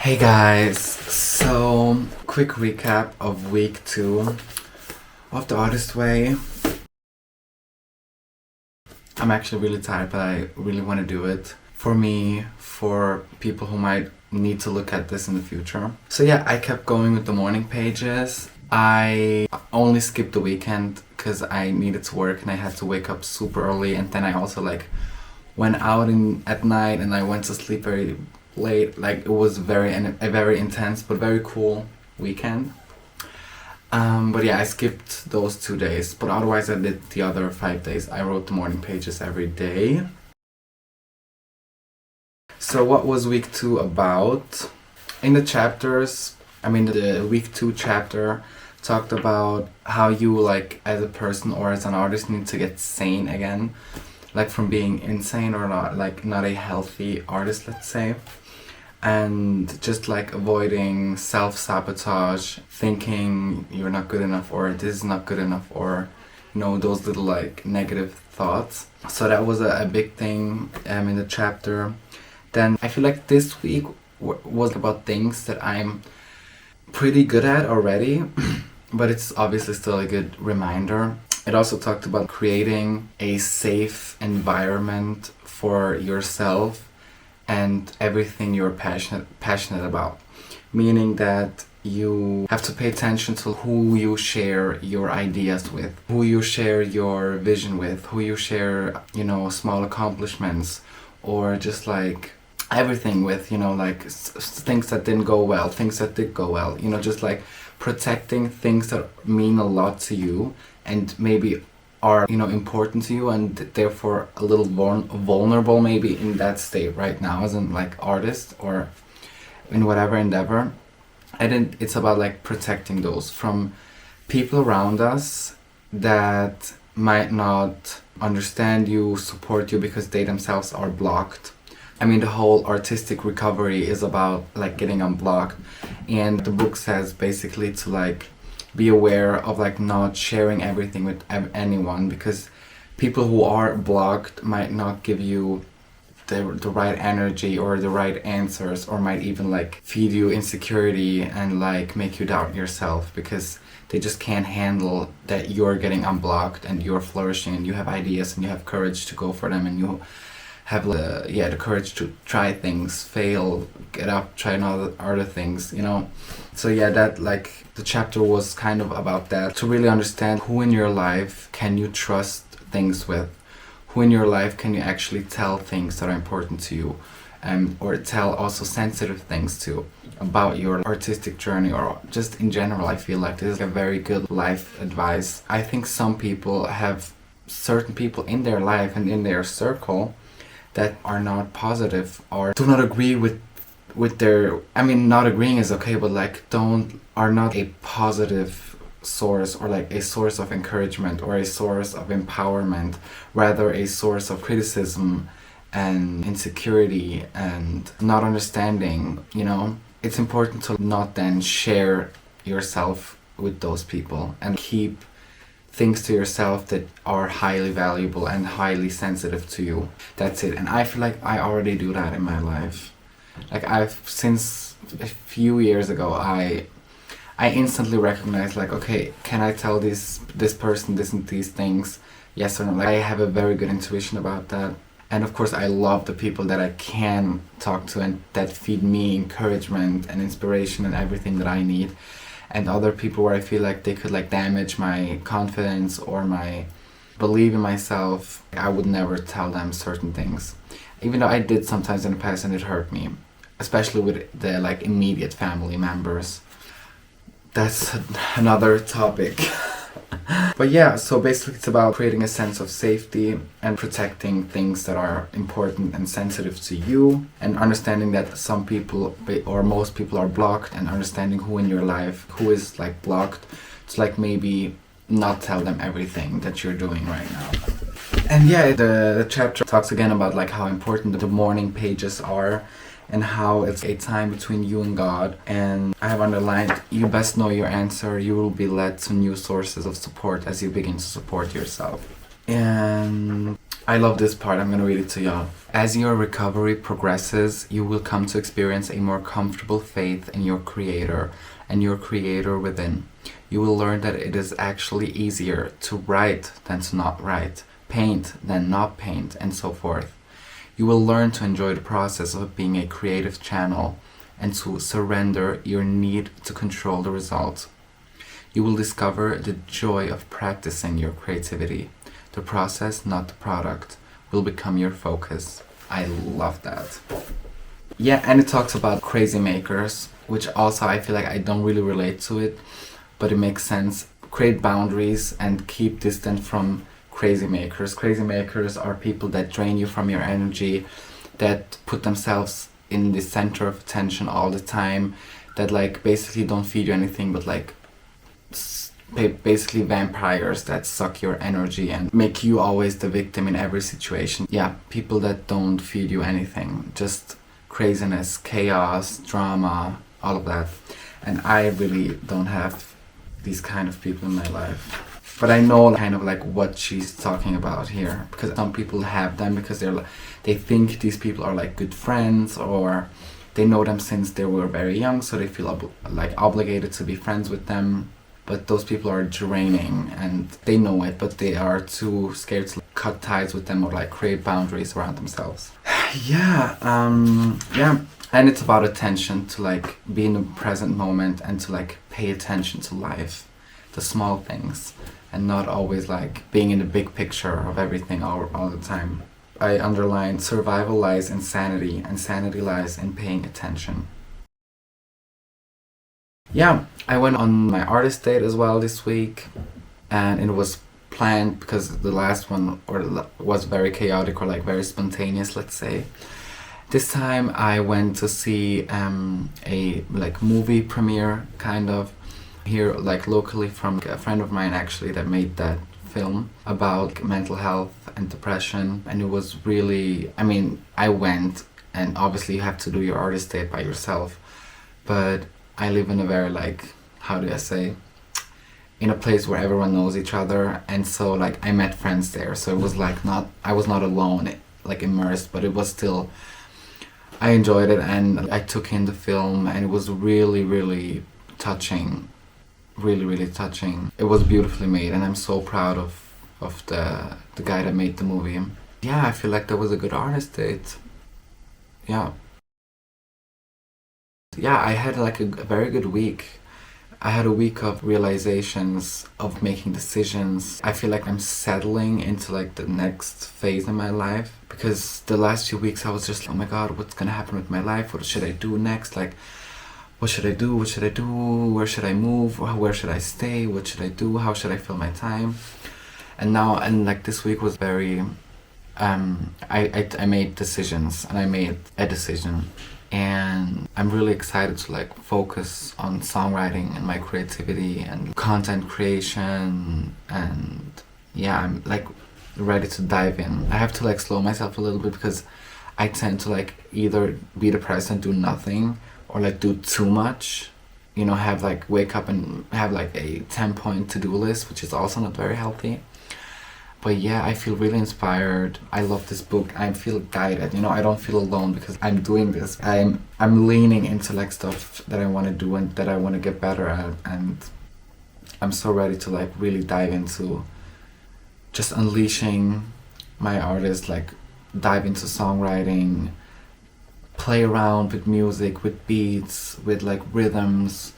Hey guys, so quick recap of week 2 of the Artist Way. I'm actually really tired, but I really want to do it. For me, for people who might need to look at this in the future. So yeah, I kept going with the morning pages. I only skipped the weekend because I needed to work and I had to wake up super early, and then I also went out at night and I went to sleep very late. It was a very intense but very cool weekend. But yeah, I skipped those 2 days, but otherwise I did the other 5 days. I wrote the morning pages every day. So what was week 2 about? In the chapters, the week 2 chapter talked about how you, as a person or as an artist, need to get sane again, from being insane or not a healthy artist, let's say. And just avoiding self-sabotage, thinking you're not good enough or this is not good enough, or those little negative thoughts. So that was a big thing in the chapter. Then I feel like this week was about things that I'm pretty good at already, but it's obviously still a good reminder. It also talked about creating a safe environment for yourself and everything you're passionate about. Meaning that you have to pay attention to who you share your ideas with, who you share your vision with, who you share, small accomplishments, or just everything with, things that didn't go well, things that did go well, just protecting things that mean a lot to you and maybe are important to you, and therefore a little vulnerable maybe in that state right now as an artist or in whatever endeavor. And it's about protecting those from people around us that might not understand you, support you, because they themselves are blocked. The whole artistic recovery is about getting unblocked, and the book says basically to be aware of not sharing everything with anyone, because people who are blocked might not give you the right energy or the right answers, or might even feed you insecurity and make you doubt yourself, because they just can't handle that you're getting unblocked and you're flourishing and you have ideas and you have courage to go for them, and you have the courage to try things, fail, get up, try other things, So yeah, that the chapter was kind of about that, to really understand who in your life can you trust things with, who in your life can you actually tell things that are important to you, or tell also sensitive things to about your artistic journey, or just in general. I feel like this is a very good life advice. I think some people have certain people in their life and in their circle that are not positive or do not agree with their, not agreeing is okay, but are not a positive source, or a source of encouragement or a source of empowerment, rather a source of criticism and insecurity and not understanding. It's important to not then share yourself with those people and keep things to yourself that are highly valuable and highly sensitive to you. That's it. And I feel like I already do that in my life. Since a few years ago, I instantly recognize okay, can I tell this person these things? Yes or no? I have a very good intuition about that. And of course I love the people that I can talk to and that feed me encouragement and inspiration and everything that I need. And other people where I feel like they could damage my confidence or my belief in myself, I would never tell them certain things. Even though I did sometimes in the past and it hurt me, especially with the immediate family members. That's another topic. But yeah, so basically it's about creating a sense of safety and protecting things that are important and sensitive to you, and understanding that some people or most people are blocked, and understanding who in your life who is blocked, to maybe not tell them everything that you're doing right now. And yeah, the chapter talks again about how important the morning pages are, and how it's a time between you and God. And I have underlined, you best know your answer. You will be led to new sources of support as you begin to support yourself. And I love this part. I'm gonna read it to y'all. As your recovery progresses, you will come to experience a more comfortable faith in your creator and your creator within. You will learn that it is actually easier to write than to not write, paint than not paint, and so forth. You will learn to enjoy the process of being a creative channel and to surrender your need to control the result. You will discover the joy of practicing your creativity. The process, not the product, will become your focus. I love that. Yeah, and it talks about crazy makers, which also I feel like I don't really relate to it, but it makes sense. Create boundaries and keep distant from crazy makers. Crazy makers are people that drain you from your energy, that put themselves in the center of attention all the time, that like basically don't feed you anything but like basically vampires that suck your energy and make you always the victim in every situation. Yeah, people that don't feed you anything, just craziness, chaos, drama, all of that. And I really don't have these kind of people in my life. But I know kind of like what she's talking about here, because some people have them because they think these people are like good friends, or they know them since they were very young, so they feel like obligated to be friends with them. But those people are draining and they know it, but they are too scared to cut ties with them or like create boundaries around themselves. Yeah, and it's about attention, to like be in the present moment and to like pay attention to life, the small things, and not always like being in the big picture of everything all the time. I underlined survival lies in sanity and sanity lies in paying attention. Yeah, I went on my artist date as well this week, and it was planned because the last one was very chaotic or like very spontaneous, let's say. This time I went to see a like movie premiere kind of here like locally from a friend of mine actually that made that film about mental health and depression, and it was really, I mean, I went, and obviously you have to do your artist date by yourself, but I live in a very like, how do I say, in a place where everyone knows each other, and so like I met friends there, so it was like I was not alone, like immersed, but it was still, I enjoyed it and I took in the film, and it was really, really touching, really, really touching. It was beautifully made, and I'm so proud of the guy that made the movie. Yeah, I feel like that was a good artist date. Yeah. Yeah, I had like a very good week. I had a week of realizations, of making decisions. I feel like I'm settling into like the next phase in my life, because the last few weeks I was just like, oh my god, what's gonna happen with my life? What should I do next? Like, what should I do? What should I do? Where should I move? Where should I stay? What should I do? How should I fill my time? And now, and like this week was very, I made decisions, and I made a decision. And I'm really excited to like focus on songwriting and my creativity and content creation, and yeah, I'm like ready to dive in. I have to like slow myself a little bit because I tend to like either be depressed and do nothing, or like do too much, you know, have like wake up and have like a 10-point to-do list, which is also not very healthy. But yeah, I feel really inspired. I love this book. I feel guided. You know, I don't feel alone because I'm doing this. I'm leaning into like stuff that I want to do and that I want to get better at, and I'm so ready to like really dive into just unleashing my artist, like dive into songwriting, play around with music, with beats, with like rhythms,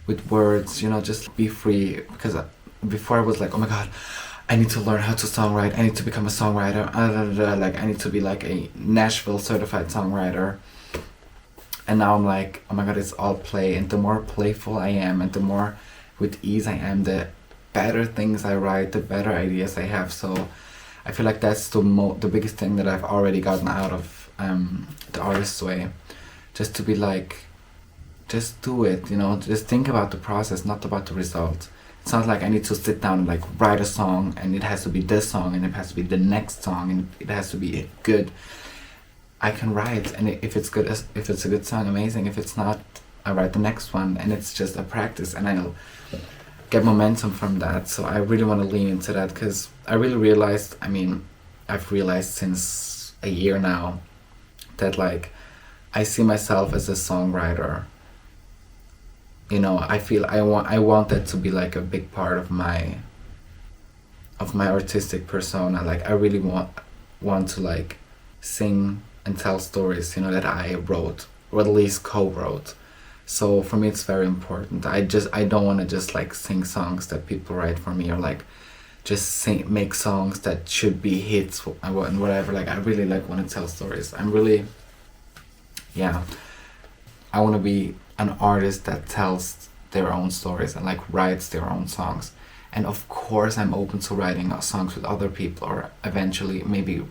with words, you know, just be free. Because before I was like, oh my god, I need to learn how to songwrite, I need to become a songwriter, like I need to be like a Nashville certified songwriter. And now I'm like, oh my god, it's all play, and the more playful I am and the more with ease I am, the better things I write, the better ideas I have. So I feel like that's the biggest thing that I've already gotten out of the artist's way. Just to be like, just do it, you know, just think about the process, not about the result. It's not like I need to sit down and like write a song and it has to be this song and it has to be the next song and it has to be good. I can write, and if it's good, if it's a good song, amazing. If it's not, I write the next one, and it's just a practice, and I'll get momentum from that. So I really want to lean into that, because I really realized, I mean, I've realized since a year now that like I see myself as a songwriter. You know, I feel I want that to be like a big part of my artistic persona. Like I really want to like sing and tell stories, you know, that I wrote or at least co-wrote. So for me it's very important. I don't want to just like sing songs that people write for me, or like just make songs that should be hits and whatever. Like I really like want to tell stories. I'm really, yeah, I want to be an artist that tells their own stories and like writes their own songs. And of course I'm open to writing songs with other people, or eventually maybe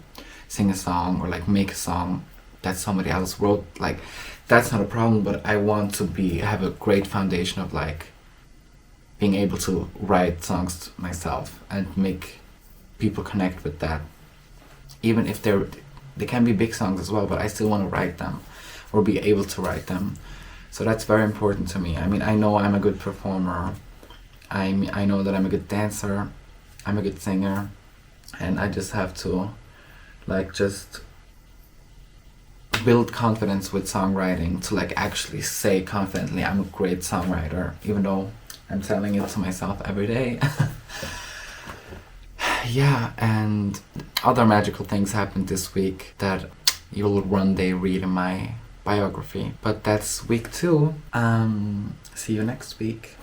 sing a song or like make a song that somebody else wrote. Like that's not a problem, but I want to have a great foundation of like being able to write songs myself and make people connect with that. Even if they can be big songs as well, but I still want to write them or be able to write them. So that's very important to me. I mean, I know I'm a good performer. I know that I'm a good dancer. I'm a good singer. And I just have to like just build confidence with songwriting to like actually say confidently I'm a great songwriter, even though I'm telling it to myself every day. Yeah, and other magical things happened this week that you will one day read in my biography. But that's week 2. See you next week.